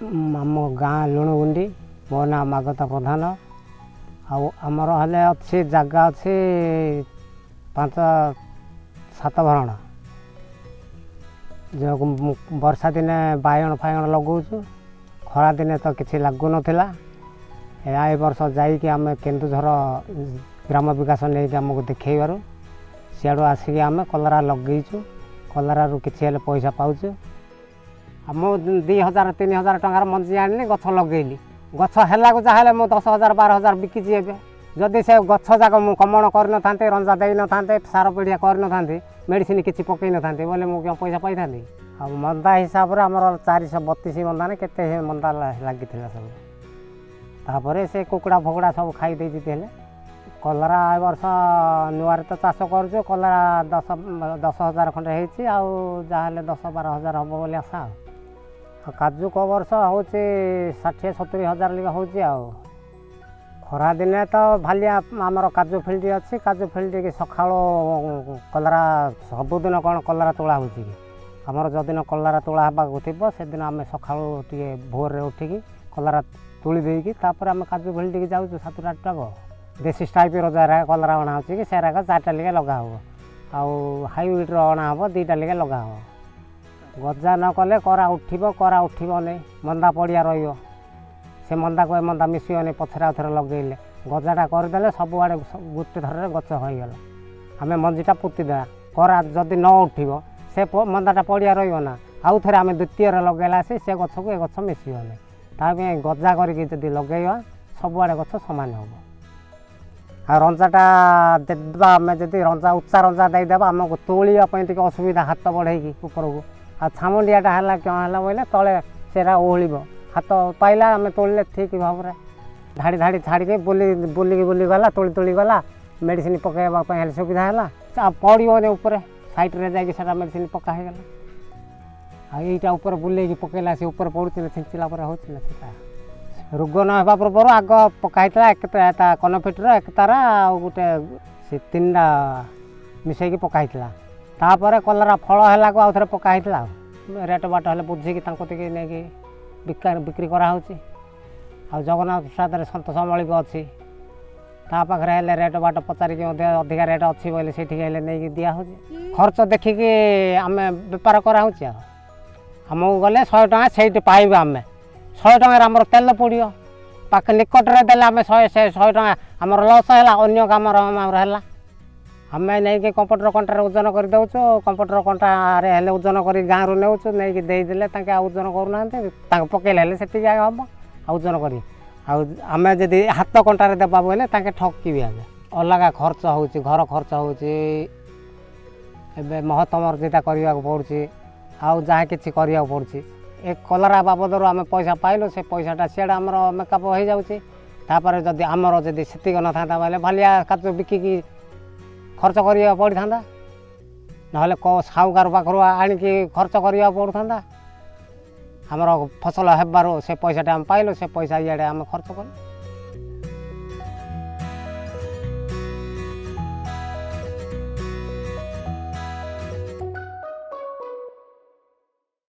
आम गाँ लुणगुंडी मो ना मागता प्रधान आमर हेले अच्छी जगह अच्छी 5-7 भरण जो वर्षा दिने बायण फायण लगाऊँ खरा दिने तो किसी लगुन ए वर्ष जामें केन्दुझर ग्राम विकास नहीं आमको देखबार सियाड़ू आसिक आम कलरा लगेचु कलरारू किसी पैसा पाचु आम 2000-3000 टंकार मंजी आनी गछ लगेली गछ है जहाँ मुझे 10,000-12,000 बिकी जदि से गछ जाक मुझे कमण कर रंजा दे न था सार पिड़िया कर मेडिसिन किसी पकई न था बोले मुझे क्या पैसा पाई था मंदा हिसाब से आमर 432 मंदा ने केते मंदा लगी सब तापर से कुकुड़ा फकुड़ा सब खाई देते कलरा ए वर्ष नुआर तो चाष कर कलरा 10,000 खंडे होती जहाँ 10-12,000 हम बोली आशा काजू को वर्ष हूँ 60-70 हज़ार लिखा हूँ खरा दिने तो भालिया आमर काजू फिल्ड अच्छी काजू फिल्ड की सका कलरा सबुदिन कौन कलरा तोला हो आमर जो दिन कलरा तोला हाँ थी से दिन आम सका भोर उठिकी कलरा तुली देकी आम काजू फिल्ड की जाऊँ 7-8 देसी टाइप रोजा कलरा अणा हो कि सेराक 4टा लिखे लगा हो आउ हाइब्रिड अणा हम 2टा लिखे लगा हो गजा न कले करा उठब नहीं मंदा पड़िया से मंदा को मंदा मिसने पछरे आउे लगेले गजाटा करदे सब आड़े गोटे थर गच होगला आम मंजीटा पुतीदा करा जदि न उठब से मंदाटा पड़िया रहा आउ थे आम द्वितीय लगेला से गछ को गछ मिसने तापे गजा करके लगेवा सब आड़े गछ सामान हम रंजाटा देवा आम जदि रंजा उच्चा रंजा देदेव आमको तोलियापी असुविधा हाथ बढ़ेगी उपरको आ छामुंडियाटा है क्या है बोले तले सेरा ओहल हाथ पाइला आम तोड़े ठीक भाव धाड़ी धाड़ी छाड़ी बुलिकी गला तोली गला मेडिसिन पकड़ापी सुविधा है पड़ोने उपर सैड्रे जा मेडिसिन पकागला यहीटा उपर बुलेकी पकड़ा सी उपर पड़ू छिंचिला होता रोग न होगा पूर्व आग पकाई कनफिटर एक तारा गोटे 3टा मिसैकी पकाई तापर कलरा फल है आउ थे पकाई रेट बाट है बुझिकी नहीं बिक्री कराऊँ आ जगन्नाथ प्रसाद सतोष मलिक अच्छी ताखे रेट बाट पचारिक अधिका रेट अच्छी बोले से नहीं दिहे खर्च देखिकी आम बेपार कराऊँ आमको गले 100 टଙ୍କା से पाइबे आम 100 टंकार आमर तेल पड़ो पाख निकटरे देले आम 100 टଙ୍କା आमर लस है अन्य कम है आम नहीं कंप्यूटर कंटार ओजन कर दौचु कंप्यूटर कंटारे ओजन कर गाँव नेउचु नहीं देदेले ओजन करूना पकड़े से हम ओजन कर आम जदि हाथ कंटार देवा बोले ठकी आगे अलग खर्च हो घर खर्च हो महत्मर्जिता करने पड़ुची आउ जहाँ कि करने पड़ुची एक कलरा बाबदर आम पैसा पाइलु से पैसाटा सीआड़े आमर मेकअप हो जापर जदि आमर जदि सेतिक न था बोले भालिया काजू बिकिकी खर्च करा पड़ा ना साहूकार पाखु आणिकी खर्च करा पड़ा आमर फसल हेबार से पैसाटा आम पाइलु से पैसा इे आम खर्च कलु।